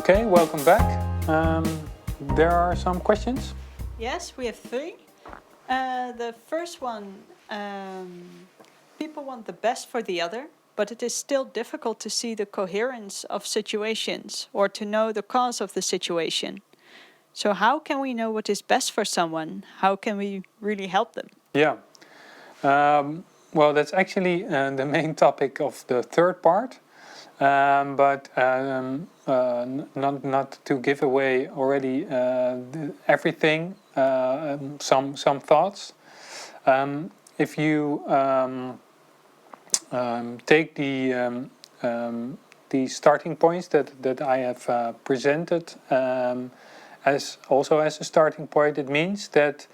Okay, welcome back. There are some questions. Yes, we have three. The first one, people want the best for the other, but it is still difficult to see the coherence of situations or to know the cause of the situation. So how can we know what is best for someone? How can we really help them? Yeah. Well, that's actually the main topic of the third part. But not to give away already everything. Some thoughts. If you take the starting points that I have presented as a starting point, it means that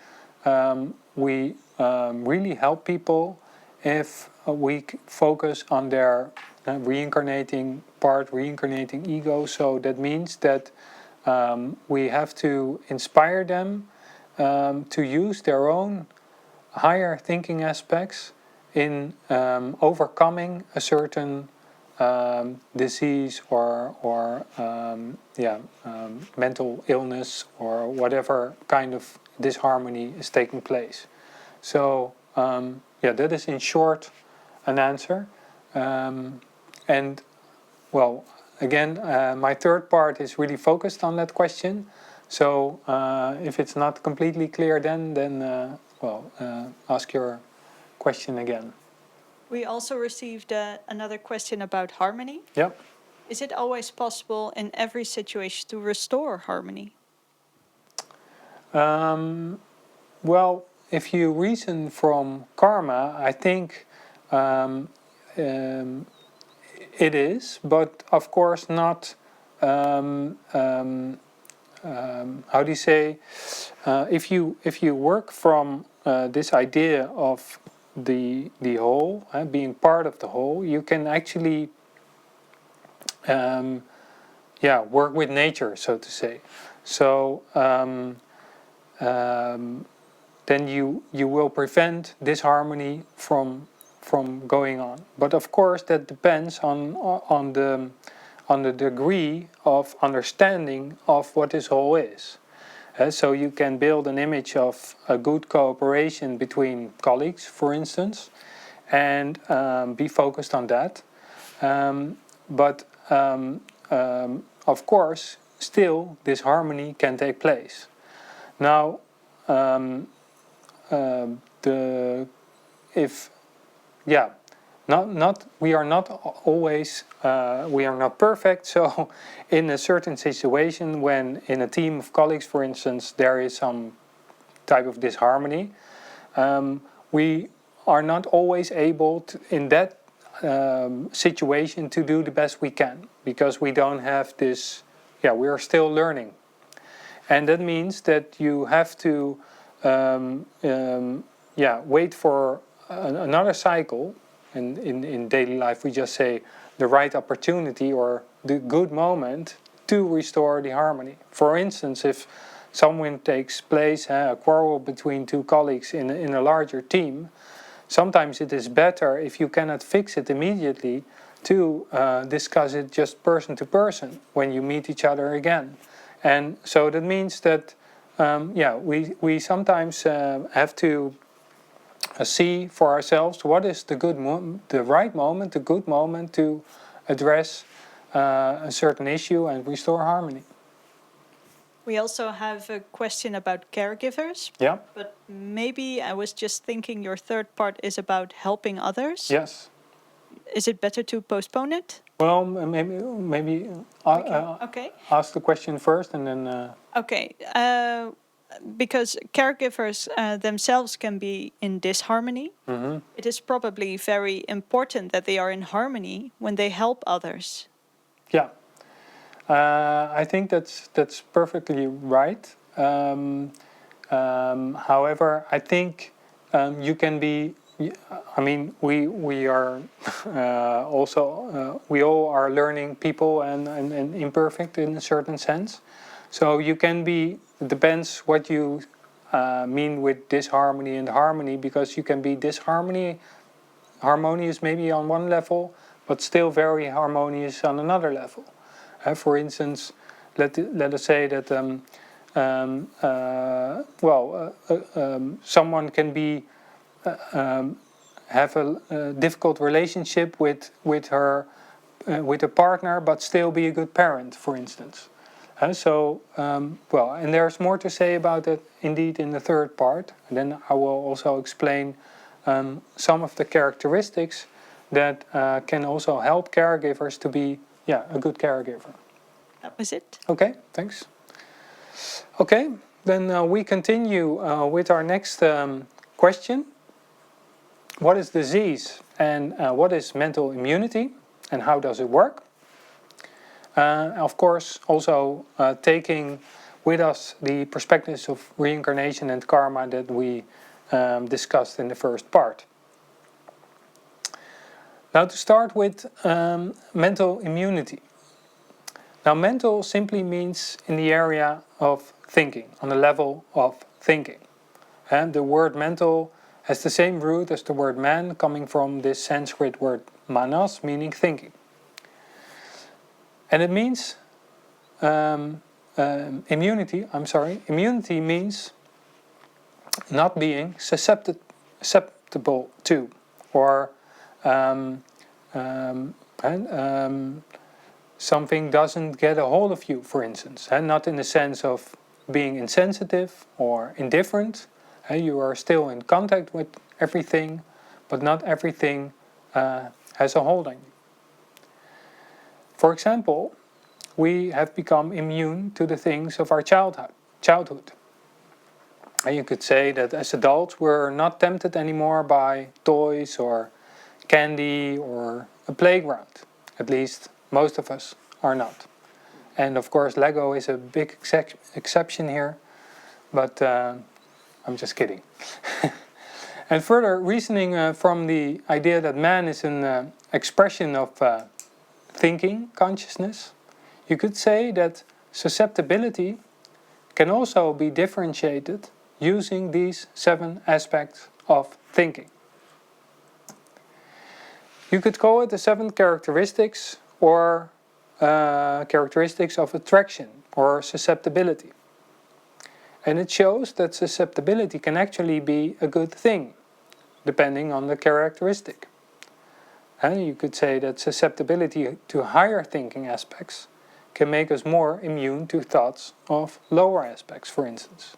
we really help people if we focus on their reincarnating ego. So that means that we have to inspire them to use their own higher thinking aspects in overcoming a certain disease or mental illness or whatever kind of disharmony is taking place. So that is in short an answer. And well, again, my third part is really focused on that question. So if it's not completely clear, then ask your question again. We also received another question about harmony. Yep. Is it always possible in every situation to restore harmony? Well, if you reason from karma, I think it is, but of course not. How do you say? If you work from this idea of the whole, being part of the whole, you can actually work with nature, so to say. So then you will prevent disharmony from going on. But of course that depends on the degree of understanding of what this whole is. So you can build an image of a good cooperation between colleagues, for instance, and be focused on that. But of course, still disharmony can take place. Now, we are not always we are not perfect. So, in a certain situation, when in a team of colleagues, for instance, there is some type of disharmony, we are not always able to, in that situation, to do the best we can, because we don't have this. We are still learning, and that means that you have to wait for another cycle. And in daily life, we just say the right opportunity or the good moment to restore the harmony. For instance, if someone takes place, a quarrel between two colleagues in a larger team, sometimes it is better, if you cannot fix it immediately, to discuss it just person to person when you meet each other again. And so that means that we sometimes have to see for ourselves what is the good the right moment, the good moment to address a certain issue and restore harmony. We also have a question about caregivers. Yeah. But maybe I was just thinking your third part is about helping others. Yes. Is it better to postpone it? Well, maybe Okay. Ask the question first and then. Okay. Because caregivers themselves can be in disharmony. Mm-hmm. It is probably very important that they are in harmony when they help others. Yeah, I think that's perfectly right. However, I think you can be. I mean, we are also we all are learning people and imperfect in a certain sense. So you can be. It depends what you mean with disharmony and harmony, because you can be harmonious maybe on one level, but still very harmonious on another level. For instance, let us say that someone can be have a difficult relationship with a partner, but still be a good parent, for instance. And there's more to say about that indeed in the third part. And then I will also explain some of the characteristics that can also help caregivers to be a good caregiver. That was it. Okay, thanks. Okay, then we continue with our next question. What is disease and what is mental immunity and how does it work? Of course, also taking with us the perspectives of reincarnation and karma that we discussed in the first part. Now to start with mental immunity. Now mental simply means in the area of thinking, on the level of thinking. And the word mental has the same root as the word man, coming from this Sanskrit word manas, meaning thinking. And it means immunity means not being susceptible to, or something doesn't get a hold of you, for instance, and not in the sense of being insensitive or indifferent. You are still in contact with everything, but not everything has a hold on you. For example, we have become immune to the things of our childhood. And you could say that as adults we're not tempted anymore by toys or candy or a playground. At least most of us are not. And of course Lego is a big exception here, but I'm just kidding. And further reasoning from the idea that man is an expression of thinking, consciousness, you could say that susceptibility can also be differentiated using these 7 aspects of thinking. You could call it the 7 characteristics or characteristics of attraction or susceptibility. And it shows that susceptibility can actually be a good thing, depending on the characteristic. And you could say that susceptibility to higher thinking aspects can make us more immune to thoughts of lower aspects, for instance.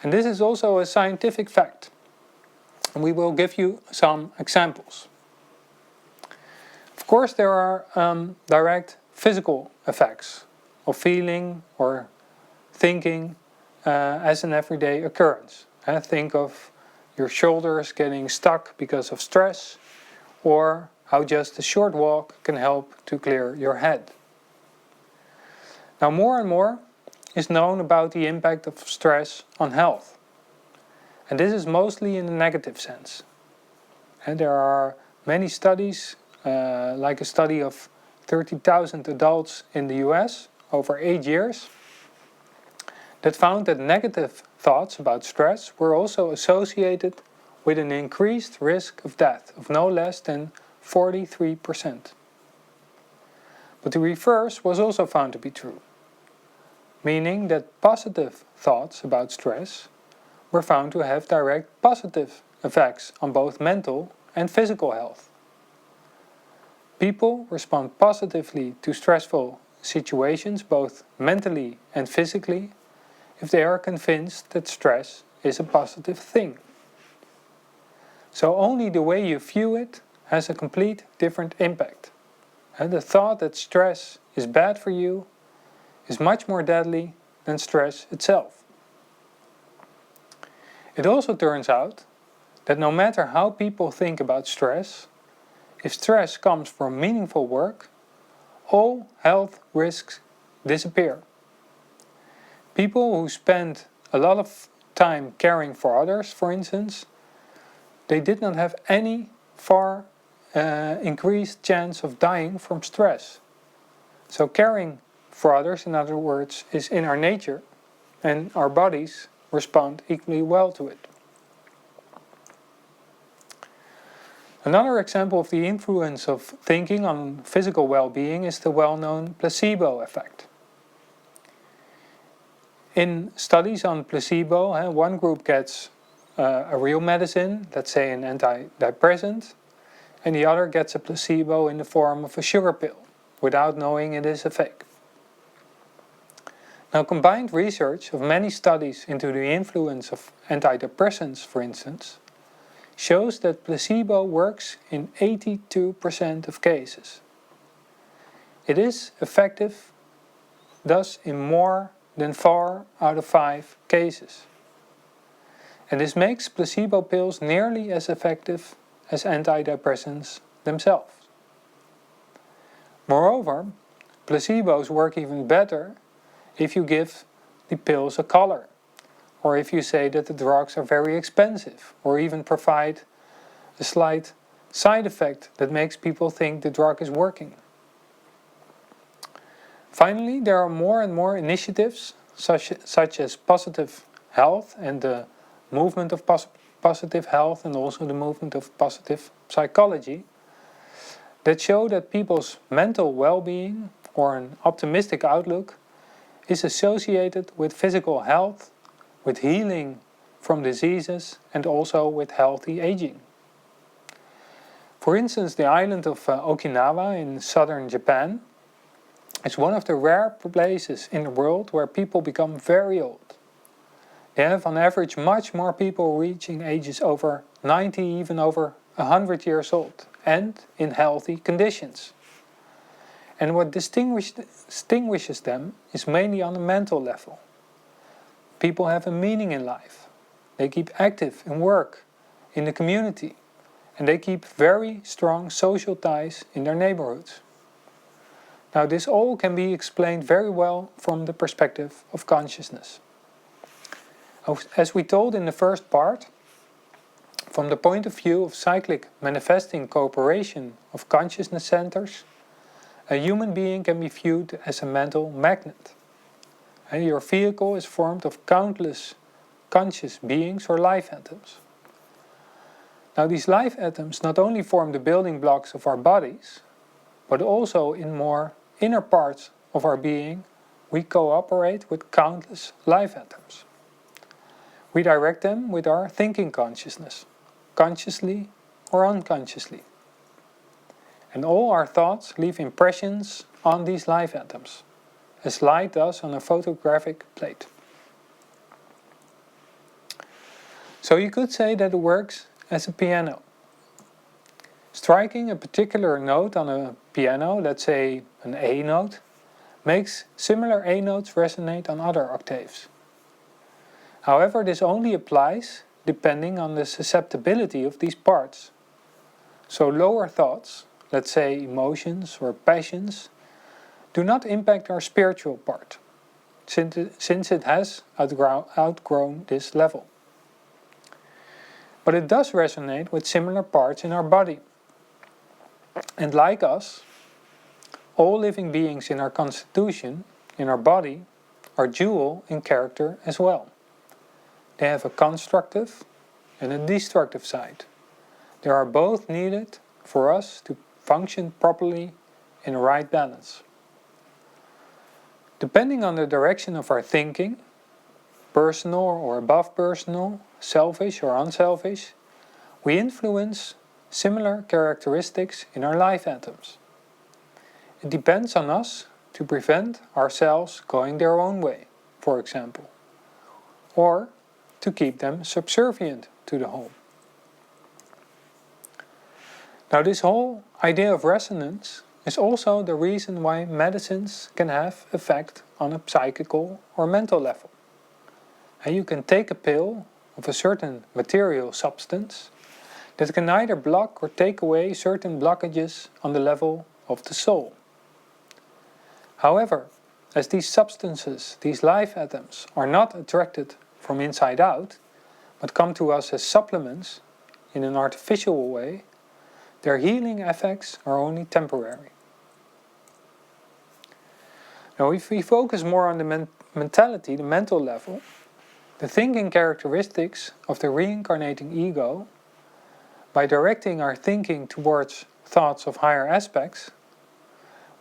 And this is also a scientific fact. And we will give you some examples. Of course, there are direct physical effects of feeling or thinking as an everyday occurrence. Think of your shoulders getting stuck because of stress, or how just a short walk can help to clear your head. Now more and more is known about the impact of stress on health. And this is mostly in a negative sense. And there are many studies, like a study of 30,000 adults in the US over 8 years, that found that negative thoughts about stress were also associated with an increased risk of death of no less than 43%. But the reverse was also found to be true, meaning that positive thoughts about stress were found to have direct positive effects on both mental and physical health. People respond positively to stressful situations, both mentally and physically, if they are convinced that stress is a positive thing. So only the way you view it has a complete different impact. And the thought that stress is bad for you is much more deadly than stress itself. It also turns out that no matter how people think about stress, if stress comes from meaningful work, all health risks disappear. People who spend a lot of time caring for others, for instance, they did not have any far increased chance of dying from stress. So caring for others, in other words, is in our nature, and our bodies respond equally well to it. Another example of the influence of thinking on physical well-being is the well-known placebo effect. In studies on placebo, one group gets a real medicine, let's say an antidepressant, and the other gets a placebo in the form of a sugar pill, without knowing it is a fake. Now, combined research of many studies into the influence of antidepressants, for instance, shows that placebo works in 82% of cases. It is effective, thus, in more than 4 out of 5 cases. And this makes placebo pills nearly as effective as antidepressants themselves. Moreover, placebos work even better if you give the pills a color, or if you say that the drugs are very expensive, or even provide a slight side effect that makes people think the drug is working. Finally, there are more and more initiatives, such as positive health and the movement of positive health, and also the movement of positive psychology, that show that people's mental well-being or an optimistic outlook is associated with physical health, with healing from diseases, and also with healthy aging. For instance, the island of Okinawa in southern Japan is one of the rare places in the world where people become very old. They have on average much more people reaching ages over 90, even over 100 years old, and in healthy conditions. And what distinguishes them is mainly on the mental level. People have a meaning in life. They keep active in work, in the community, and they keep very strong social ties in their neighborhoods. Now, this all can be explained very well from the perspective of consciousness. As we told in the first part, from the point of view of cyclic manifesting cooperation of consciousness centers, a human being can be viewed as a mental magnet. And your vehicle is formed of countless conscious beings or life atoms. Now, these life atoms not only form the building blocks of our bodies, but also in more inner parts of our being, we cooperate with countless life atoms. We direct them with our thinking consciousness, consciously or unconsciously. And all our thoughts leave impressions on these life atoms, as light does on a photographic plate. So you could say that it works as a piano. Striking a particular note on a piano, let's say an A note, makes similar A notes resonate on other octaves. However, this only applies depending on the susceptibility of these parts. So lower thoughts, let's say emotions or passions, do not impact our spiritual part, since it has outgrown this level. But it does resonate with similar parts in our body. And like us, all living beings in our constitution, in our body, are dual in character as well. They have a constructive and a destructive side. They are both needed for us to function properly in the right balance. Depending on the direction of our thinking, personal or above personal, selfish or unselfish, we influence similar characteristics in our life atoms. It depends on us to prevent ourselves going their own way, for example, or to keep them subservient to the whole. Now, this whole idea of resonance is also the reason why medicines can have effect on a psychical or mental level. And you can take a pill of a certain material substance that can either block or take away certain blockages on the level of the soul. However, as these substances, these life atoms, are not attracted from inside out, but come to us as supplements in an artificial way, their healing effects are only temporary. Now, if we focus more on the mentality, the mental level, the thinking characteristics of the reincarnating ego, by directing our thinking towards thoughts of higher aspects,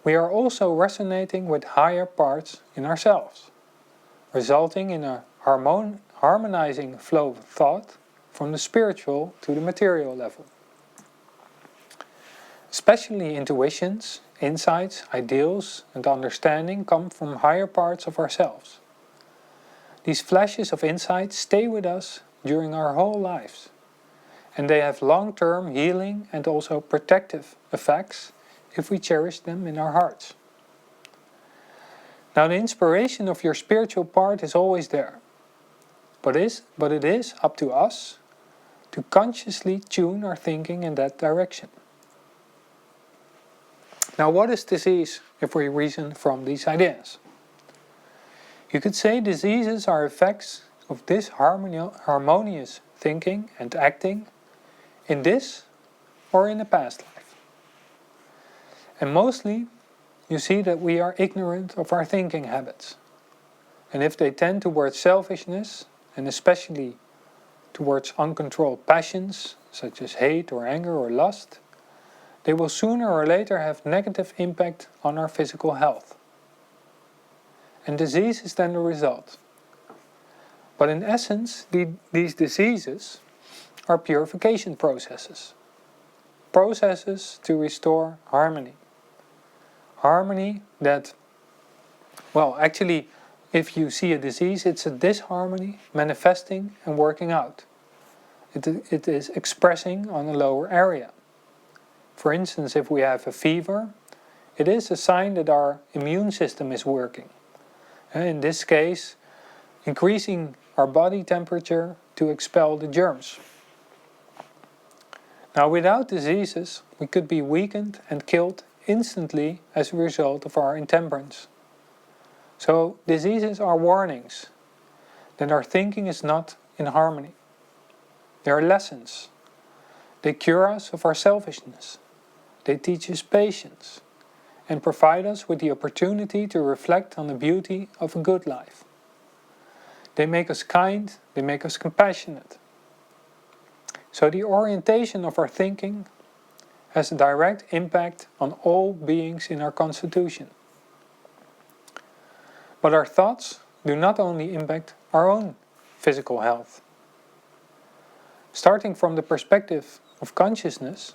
we are also resonating with higher parts in ourselves, resulting in a harmonizing flow of thought from the spiritual to the material level. Especially intuitions, insights, ideals and understanding come from higher parts of ourselves. These flashes of insight stay with us during our whole lives, and they have long-term healing and also protective effects if we cherish them in our hearts. Now, the inspiration of your spiritual part is always there, but it is up to us to consciously tune our thinking in that direction. Now, what is disease if we reason from these ideas? You could say diseases are effects of this harmonious thinking and acting in this or in a past life. And mostly, you see that we are ignorant of our thinking habits. And if they tend towards selfishness, and especially towards uncontrolled passions, such as hate or anger or lust, they will sooner or later have negative impact on our physical health. And disease is then the result. But in essence, these diseases are purification processes. Processes to restore harmony. Harmony that, well, actually, if you see a disease, it's a disharmony manifesting and working out. It is expressing on a lower area. For instance, if we have a fever, it is a sign that our immune system is working. In this case, increasing our body temperature to expel the germs. Now, without diseases, we could be weakened and killed instantly as a result of our intemperance. So, diseases are warnings that our thinking is not in harmony. They are lessons. They cure us of our selfishness. They teach us patience and provide us with the opportunity to reflect on the beauty of a good life. They make us kind, they make us compassionate. So the orientation of our thinking has a direct impact on all beings in our constitution. But our thoughts do not only impact our own physical health. Starting from the perspective of consciousness,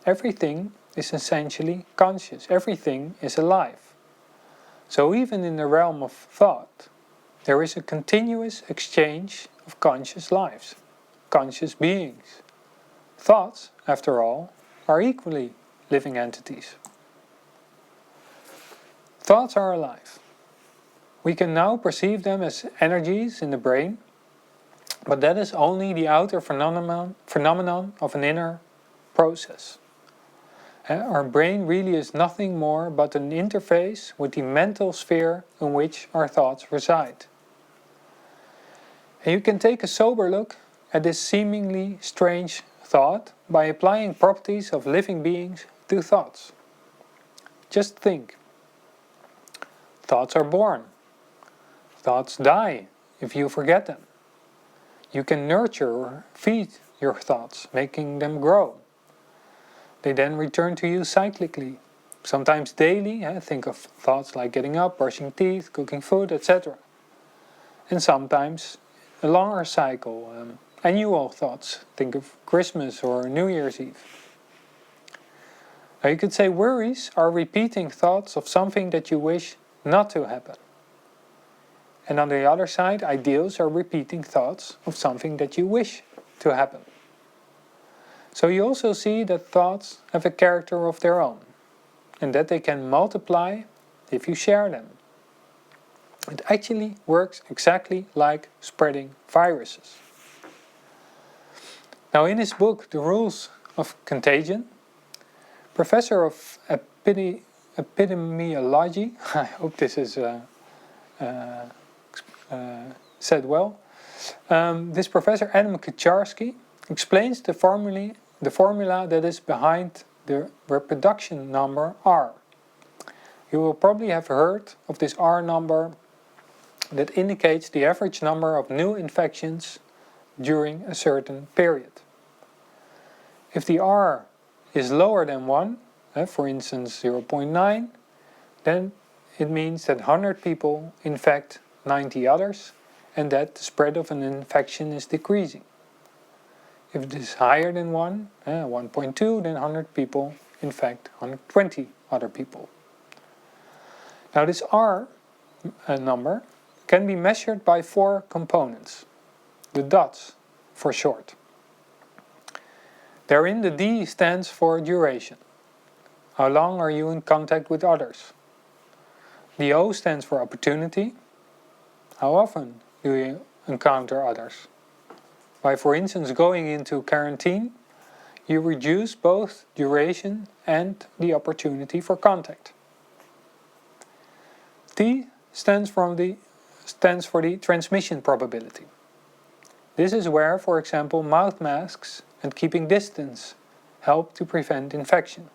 everything is essentially conscious. Everything is alive. So even in the realm of thought, there is a continuous exchange of conscious lives, conscious beings. Thoughts, after all, are equally living entities. Thoughts are alive. We can now perceive them as energies in the brain, but that is only the outer phenomenon of an inner process. Our brain really is nothing more but an interface with the mental sphere in which our thoughts reside. And you can take a sober look at this seemingly strange thought by applying properties of living beings to thoughts. Just think. Thoughts are born. Thoughts die if you forget them. You can nurture or feed your thoughts, making them grow. They then return to you cyclically, sometimes daily. Think of thoughts like getting up, brushing teeth, cooking food, etc. And sometimes a longer cycle, annual thoughts. Think of Christmas or New Year's Eve. Now you could say worries are repeating thoughts of something that you wish not to happen. And on the other side, ideals are repeating thoughts of something that you wish to happen. So you also see that thoughts have a character of their own, and that they can multiply if you share them. It actually works exactly like spreading viruses. Now in his book, The Rules of Contagion, Professor of Epidemiology, I hope this is said well, this Professor Adam Kucharski explains the formula that is behind the reproduction number R. You will probably have heard of this R number that indicates the average number of new infections during a certain period. If the R is lower than 1, for instance 0.9, then it means that 100 people infect 90 others, and that the spread of an infection is decreasing. If it is higher than 1.2, then 100 people infect 120 other people. Now this R number can be measured by 4 components, the dots for short. Therein the D stands for duration. How long are you in contact with others? The O stands for opportunity. How often do you encounter others? By, for instance, going into quarantine, you reduce both duration and the opportunity for contact. T stands for the transmission probability. This is where, for example, mouth masks and keeping distance help to prevent infection.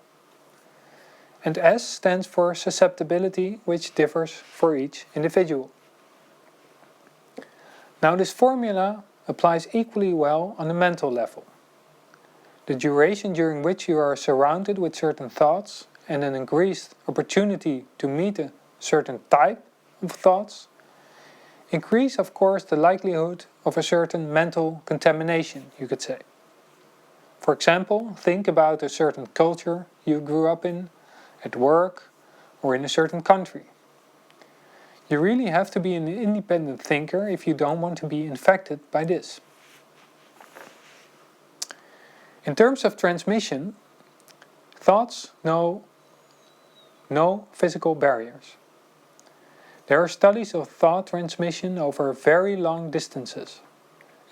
And S stands for susceptibility, which differs for each individual. Now this formula applies equally well on the mental level. The duration during which you are surrounded with certain thoughts and an increased opportunity to meet a certain type of thoughts increase, of course, the likelihood of a certain mental contamination, you could say. For example, think about a certain culture you grew up in, at work, or in a certain country. You really have to be an independent thinker if you don't want to be infected by this. In terms of transmission, thoughts know no physical barriers. There are studies of thought transmission over very long distances,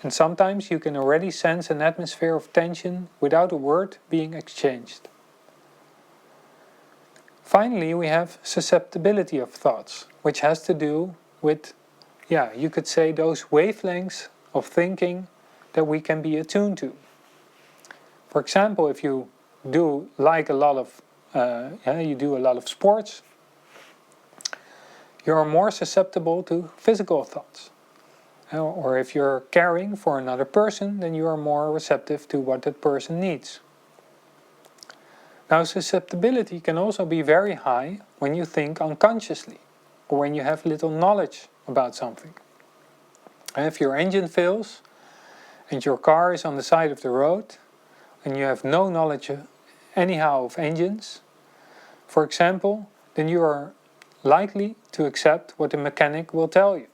and sometimes you can already sense an atmosphere of tension without a word being exchanged. Finally, we have susceptibility of thoughts, which has to do with, you could say, those wavelengths of thinking that we can be attuned to. For example, if you do like a lot of sports, you are more susceptible to physical thoughts. Or if you're caring for another person, then you are more receptive to what that person needs. Now, susceptibility can also be very high when you think unconsciously, or when you have little knowledge about something. And if your engine fails, and your car is on the side of the road, and you have no knowledge anyhow of engines, for example, then you are likely to accept what the mechanic will tell you.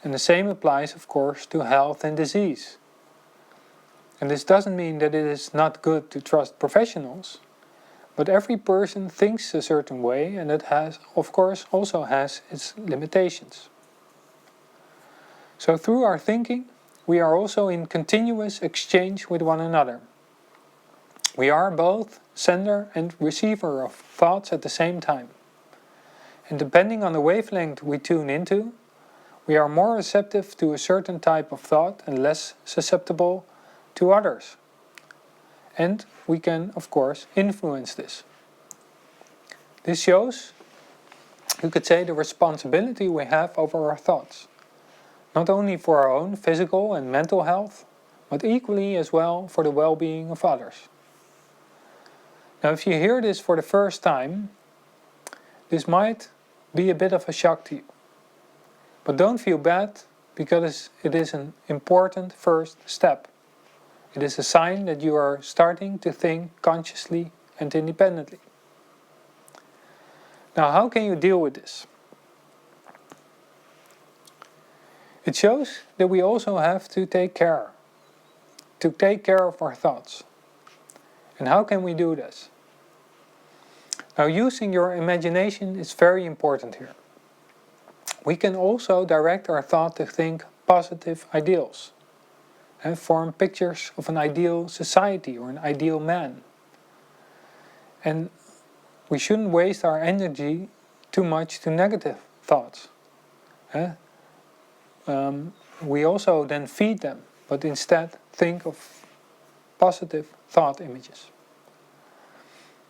And the same applies, of course, to health and disease. And this doesn't mean that it is not good to trust professionals, but every person thinks a certain way, and that has, of course, also has its limitations. So through our thinking, we are also in continuous exchange with one another. We are both sender and receiver of thoughts at the same time. And depending on the wavelength we tune into, we are more receptive to a certain type of thought and less susceptible to others. And we can, of course, influence this. This shows, you could say, the responsibility we have over our thoughts. Not only for our own physical and mental health, but equally as well for the well-being of others. Now, if you hear this for the first time, this might be a bit of a shock to you. But don't feel bad, because it is an important first step. It is a sign that you are starting to think consciously and independently. Now, how can you deal with this? It shows that we also have to take care of our thoughts. And how can we do this? Now, using your imagination is very important here. We can also direct our thought to think positive ideals and form pictures of an ideal society or an ideal man. And we shouldn't waste our energy too much to negative thoughts. We also then feed them, but instead think of positive thought images.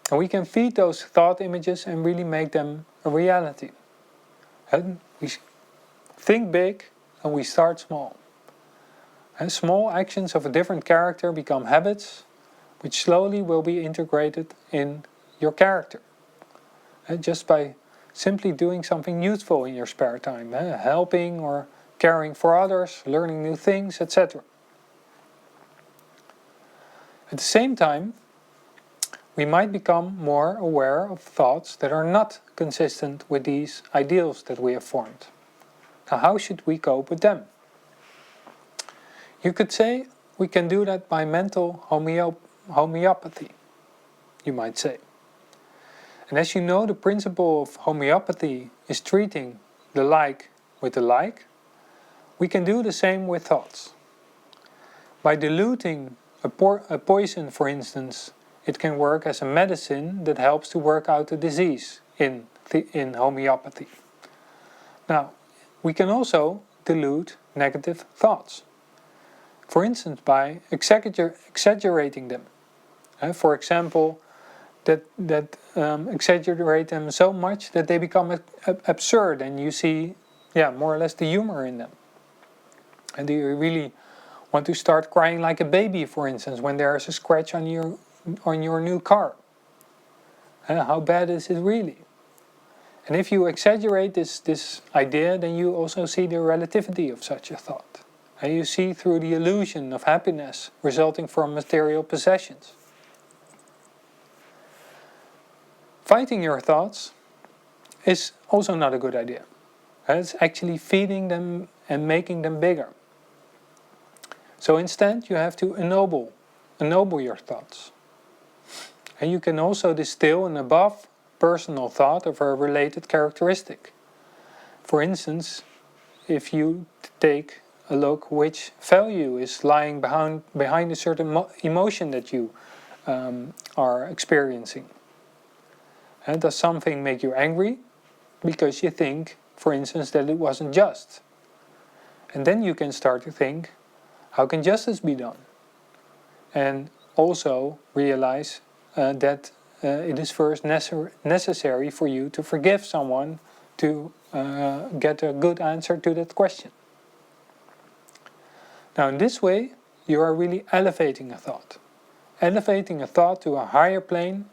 And we can feed those thought images and really make them a reality. And we think big and we start small. And small actions of a different character become habits, which slowly will be integrated in your character. And just by simply doing something useful in your spare time, helping or caring for others, learning new things, etc. At the same time, we might become more aware of thoughts that are not consistent with these ideals that we have formed. Now, how should we cope with them? You could say we can do that by mental homeopathy, you might say. And as you know, the principle of homeopathy is treating the like with the like. We can do the same with thoughts. By diluting a poison, for instance, it can work as a medicine that helps to work out the disease in homeopathy. Now, we can also dilute negative thoughts. For instance, by exaggerating them. For example, that exaggerate them so much that they become absurd, and you see, more or less the humor in them. And do you really want to start crying like a baby, for instance, when there is a scratch on your new car? How bad is it really? And if you exaggerate this idea, then you also see the relativity of such a thought. And you see through the illusion of happiness resulting from material possessions. Fighting your thoughts is also not a good idea. It's actually feeding them and making them bigger. So instead you have to ennoble your thoughts. And you can also distill an above personal thought of a related characteristic. For instance, if you take a look which value is lying behind a certain emotion that you are experiencing. And does something make you angry? Because you think, for instance, that it wasn't just. And then you can start to think, how can justice be done? And also realize that it is first necessary for you to forgive someone to get a good answer to that question. Now, in this way, you are really elevating a thought. Elevating a thought to a higher plane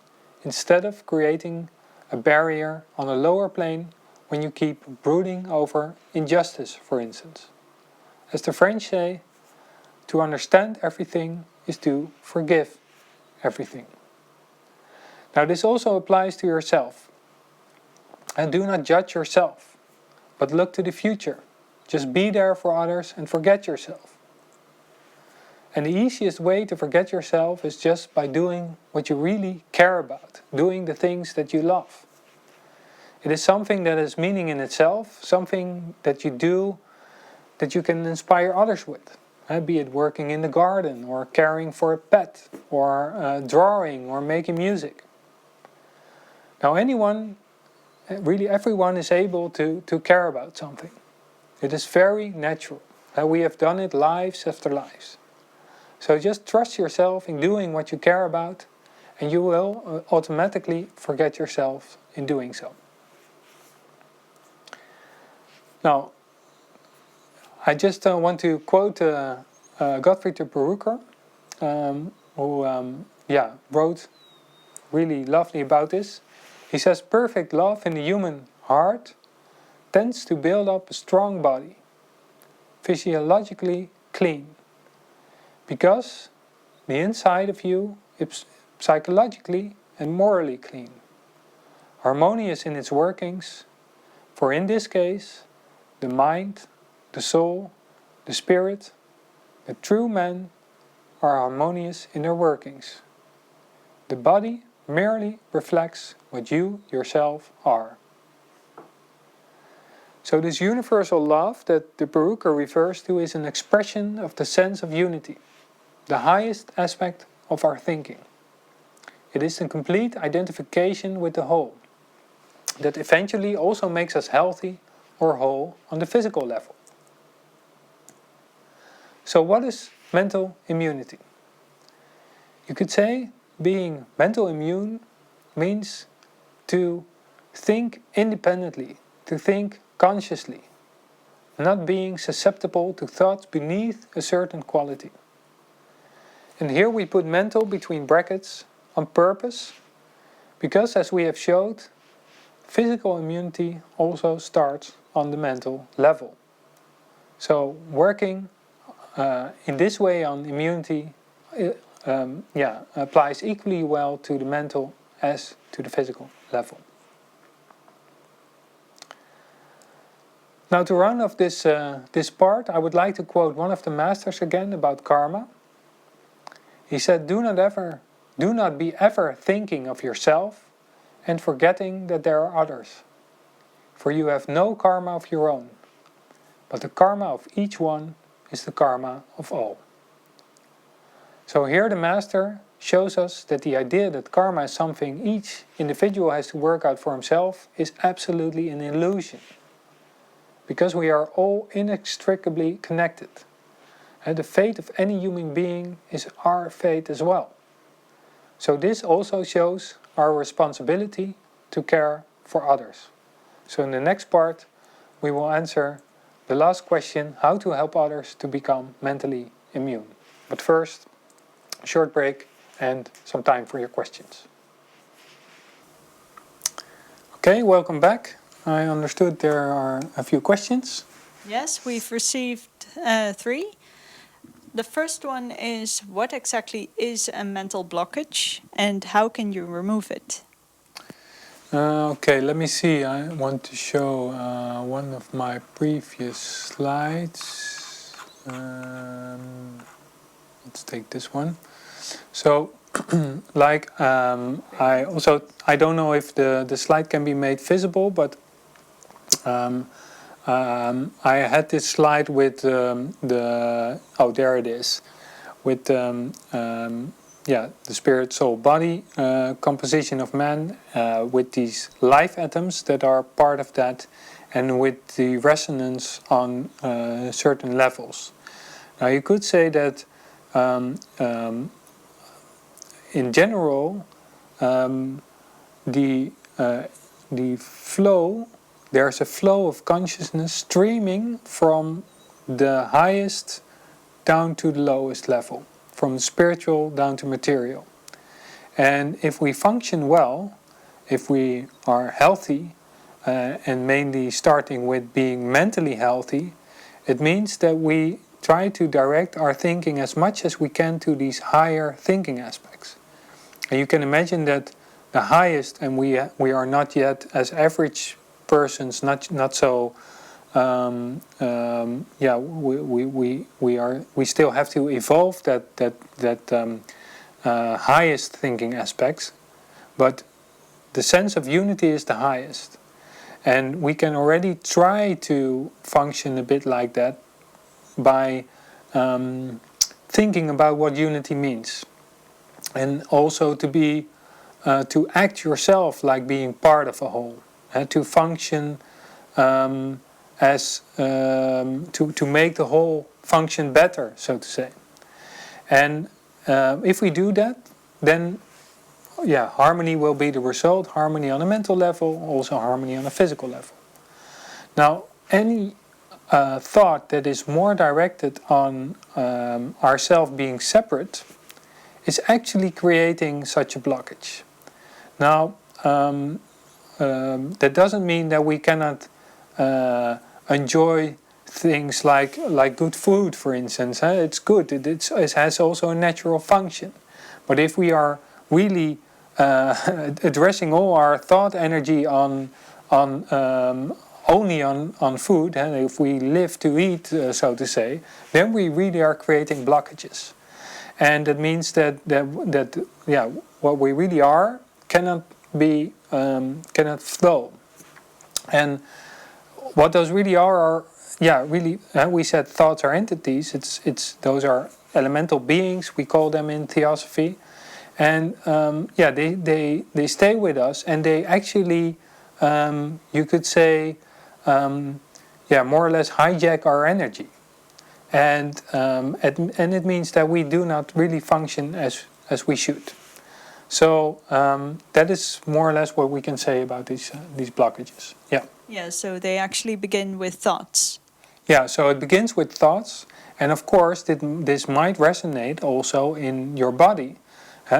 instead of creating a barrier on a lower plane when you keep brooding over injustice, for instance. As the French say, to understand everything is to forgive everything. Now, this also applies to yourself. And do not judge yourself, but look to the future. Just be there for others and forget yourself. And the easiest way to forget yourself is just by doing what you really care about, doing the things that you love. It is something that has meaning in itself, something that you do that you can inspire others with. Be it working in the garden, or caring for a pet, or drawing, or making music. Now really everyone is able to care about something. It is very natural. We have done it lives after lives. So just trust yourself in doing what you care about, and you will automatically forget yourself in doing so. Now, I just want to quote Gottfried de Berucker, who wrote really lovely about this. He says, perfect love in the human heart tends to build up a strong body, physiologically clean. Because the inside of you is psychologically and morally clean, harmonious in its workings, for in this case, the mind, the soul, the spirit, the true man are harmonious in their workings. The body merely reflects what you yourself are. So this universal love that the Berucker refers to is an expression of the sense of unity, the highest aspect of our thinking. It is the complete identification with the whole, that eventually also makes us healthy or whole on the physical level. So what is mental immunity? You could say being mental immune means to think independently, to think consciously, not being susceptible to thoughts beneath a certain quality. And here we put mental between brackets on purpose, because as we have showed, physical immunity also starts on the mental level. So working in this way on immunity applies equally well to the mental as to the physical level. Now, to round off this part, I would like to quote one of the masters again about karma. He said, do not be ever thinking of yourself and forgetting that there are others. For you have no karma of your own, but the karma of each one is the karma of all. So here the master shows us that the idea that karma is something each individual has to work out for himself is absolutely an illusion. Because we are all inextricably connected. And the fate of any human being is our fate as well. So this also shows our responsibility to care for others. So in the next part we will answer the last question, how to help others to become mentally immune. But first, a short break and some time for your questions. Okay, welcome back. I understood there are a few questions. Yes, we've received 3. The first one is, what exactly is a mental blockage and how can you remove it? Okay, let me see. I want to show one of my previous slides. Let's take this one. So, like I don't know if the slide can be made visible, but I had this slide with there it is, with the spirit, soul, body composition of man, with these life atoms that are part of that, and with the resonance on certain levels. Now you could say that in general the flow. There's a flow of consciousness streaming from the highest down to the lowest level, from spiritual down to material. And if we function well, if we are healthy, and mainly starting with being mentally healthy, it means that we try to direct our thinking as much as we can to these higher thinking aspects. And you can imagine that the highest, and we are not yet as average persons, not so we still have to evolve that highest thinking aspects, but the sense of unity is the highest, and we can already try to function a bit like that by thinking about what unity means, and also to be to act yourself like being part of a whole. To function as to make the whole function better, so to say. And if we do that, then harmony will be the result. Harmony on a mental level, also harmony on a physical level. Now, any thought that is more directed on ourselves being separate is actually creating such a blockage. Now, that doesn't mean that we cannot enjoy things like good food, for instance. It's good. It has also a natural function. But if we are really addressing all our thought energy on only on food, and if we live to eat, so to say, then we really are creating blockages. And that means that what we really are cannot flow. And what those really are really, we said thoughts are entities. Those are elemental beings, we call them in Theosophy, and they stay with us, and they actually you could say more or less hijack our energy, and it means that we do not really function as we should. So that is more or less what we can say about these blockages. Yeah, so they actually begin with thoughts. Yeah, so it begins with thoughts, and of course this might resonate also in your body.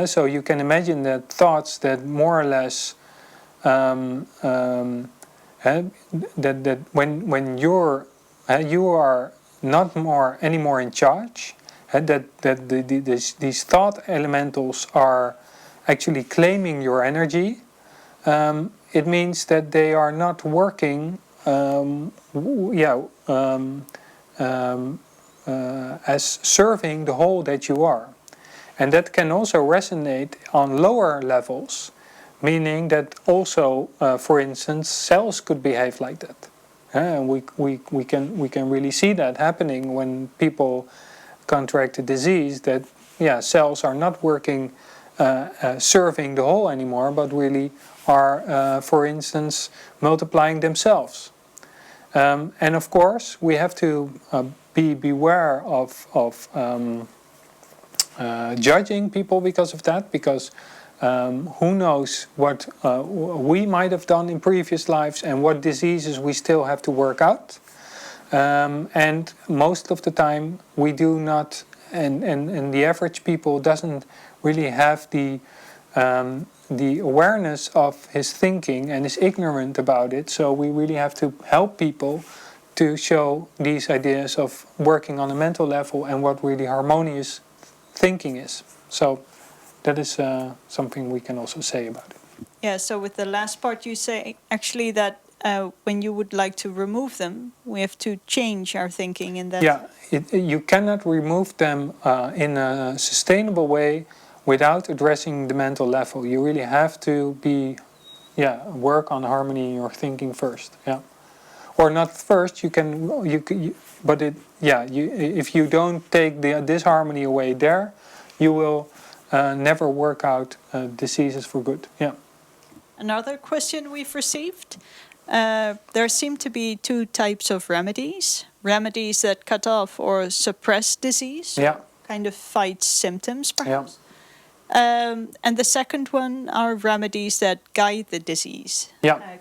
So you can imagine that thoughts that more or less that when you are not anymore in charge, these thought elementals are actually claiming your energy, it means that they are not working as serving the whole that you are. And that can also resonate on lower levels, meaning that also, for instance, cells could behave like that. We can really see that happening when people contract a disease, that cells are not working serving the whole anymore, but really are, for instance, multiplying themselves. And of course, we have to beware of judging people because of that, because who knows what we might have done in previous lives and what diseases we still have to work out. And most of the time we do not, and the average people doesn't really have the awareness of his thinking and is ignorant about it. So we really have to help people to show these ideas of working on a mental level and what really harmonious thinking is. So that is something we can also say about it. Yeah, so with the last part you say actually that when you would like to remove them, we have to change our thinking in that. Yeah, you cannot remove them in a sustainable way without addressing the mental level. You really have to work on harmony in your thinking first. Yeah, or not first. If you don't take the disharmony away there, you will never work out diseases for good. Yeah. Another question we've received. There seem to be two types of remedies. Remedies that cut off or suppress disease, kind of fight symptoms perhaps. And the second one are remedies that guide the disease.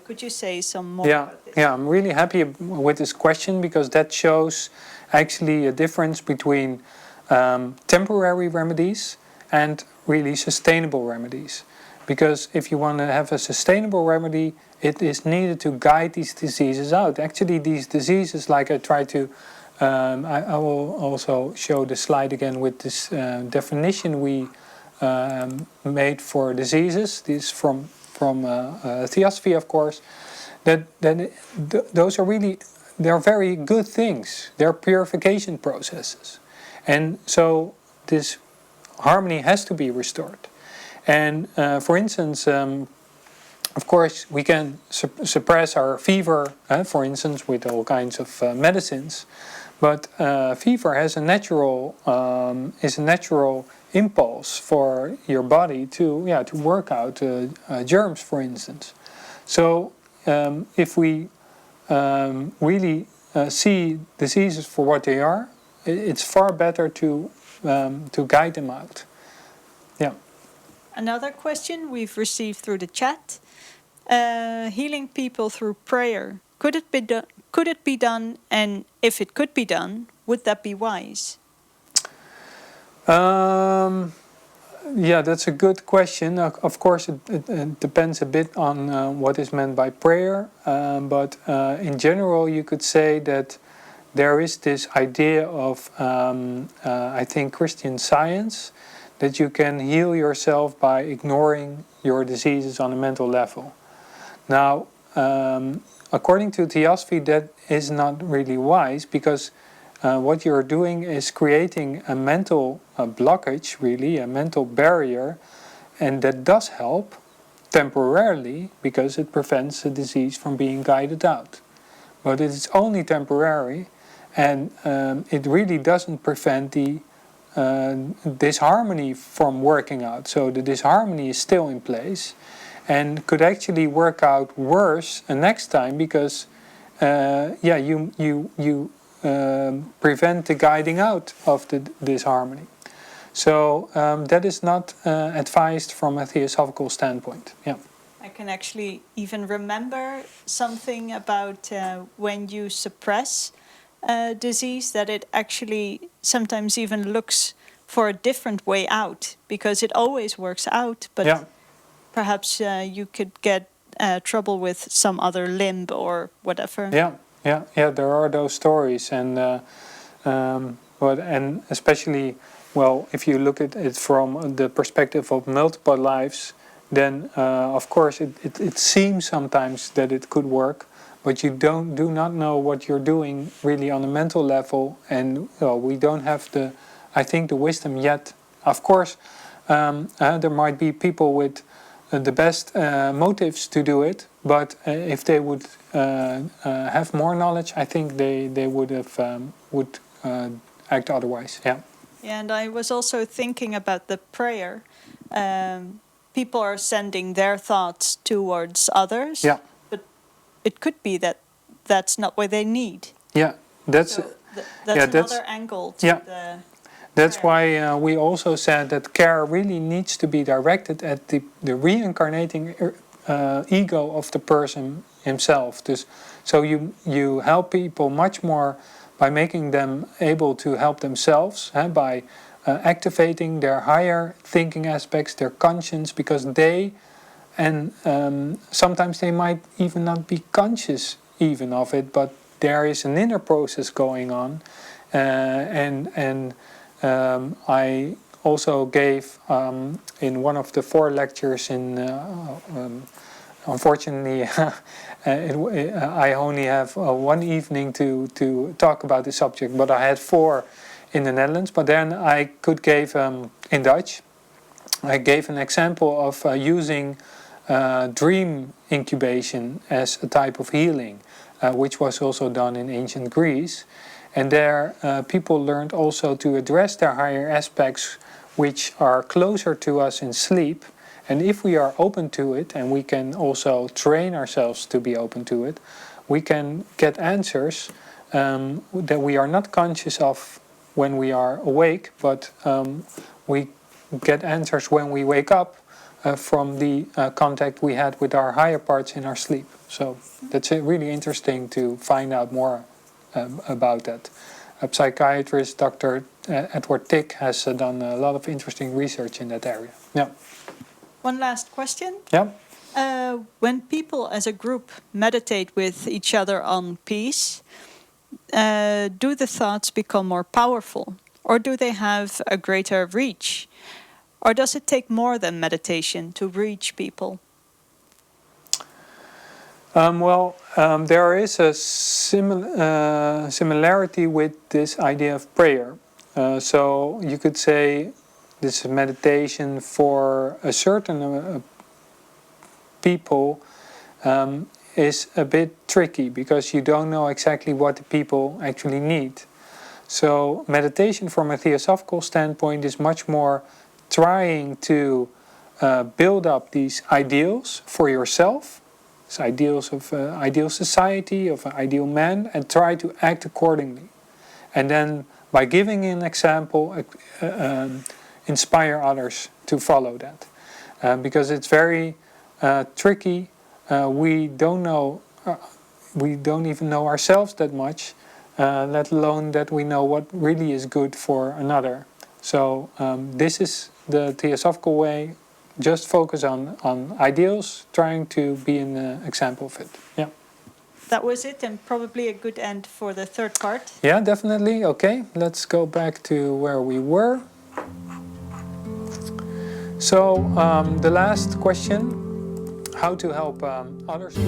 Could you say some more about this? Yeah, I'm really happy with this question, because that shows actually a difference between temporary remedies and really sustainable remedies. Because if you want to have a sustainable remedy, it is needed to guide these diseases out. Actually, these diseases, like I try to, I will also show the slide again with this definition we made for diseases. This from Theosophy, of course. Those are really, they're very good things. They're purification processes, and so this harmony has to be restored. And for instance, of course, we can suppress our fever, for instance, with all kinds of medicines. But fever has a natural impulse for your body to work out germs, for instance. So if we really see diseases for what they are, it's far better to guide them out. Yeah. Another question we've received through the chat: healing people through prayer. Could it be done? And if it could be done, would that be wise? Yeah, that's a good question. Of course, it depends a bit on what is meant by prayer. But in general, you could say that there is this idea of, I think, Christian Science, that you can heal yourself by ignoring your diseases on a mental level. Now, according to Theosophy, that is not really wise, because what you're doing is creating a mental blockage, really, a mental barrier, and that does help temporarily because it prevents the disease from being guided out. But it is only temporary, and it really doesn't prevent the disharmony from working out. So the disharmony is still in place and could actually work out worse next time, because you prevent the guiding out of the disharmony. So that is not advised from a theosophical standpoint. Yeah. I can actually even remember something about when you suppress disease, that it actually sometimes even looks for a different way out, because it always works out, but perhaps you could get trouble with some other limb or whatever. Yeah. There are those stories, and and especially, well, if you look at it from the perspective of multiple lives, then of course it seems sometimes that it could work, but you do not know what you're doing really on a mental level, and we don't have the wisdom yet. Of course, there might be people with the best motives to do it, but if they would have more knowledge, I think they would act otherwise. Yeah. And I was also thinking about the prayer. People are sending their thoughts towards others. Yeah. But it could be that that's not what they need. Yeah, that's another angle to the. That's why we also said that care really needs to be directed at the reincarnating ego of the person himself. So you help people much more by making them able to help themselves, by activating their higher thinking aspects, their conscience, because sometimes they might even not be conscious even of it, but there is an inner process going on, I also gave in one of the 4 lectures unfortunately I only have one evening to talk about the subject, but I had 4 in the Netherlands. But then I could give in Dutch. I gave an example of using dream incubation as a type of healing, which was also done in ancient Greece. And there people learned also to address their higher aspects which are closer to us in sleep. And if we are open to it, and we can also train ourselves to be open to it, we can get answers that we are not conscious of when we are awake, but we get answers when we wake up from the contact we had with our higher parts in our sleep. So that's really interesting to find out more about that. A psychiatrist, Dr. Edward Tick, has done a lot of interesting research in that area. Yeah. One last question. Yeah. When people as a group meditate with each other on peace, do the thoughts become more powerful, or do they have a greater reach? Or does it take more than meditation to reach people? There is a similarity with this idea of prayer. So you could say this meditation for a certain people is a bit tricky, because you don't know exactly what the people actually need. So meditation from a theosophical standpoint is much more trying to build up these ideals for yourself. So ideals of ideal society, of an ideal man, and try to act accordingly. And then by giving an example, inspire others to follow that. Because it's very tricky. We don't even know ourselves that much, let alone that we know what really is good for another. So this is the theosophical way. Just focus on ideals, trying to be an example of it. Yeah. That was it, and probably a good end for the third part. Yeah, definitely. Okay, let's go back to where we were. So the last question, how to help others.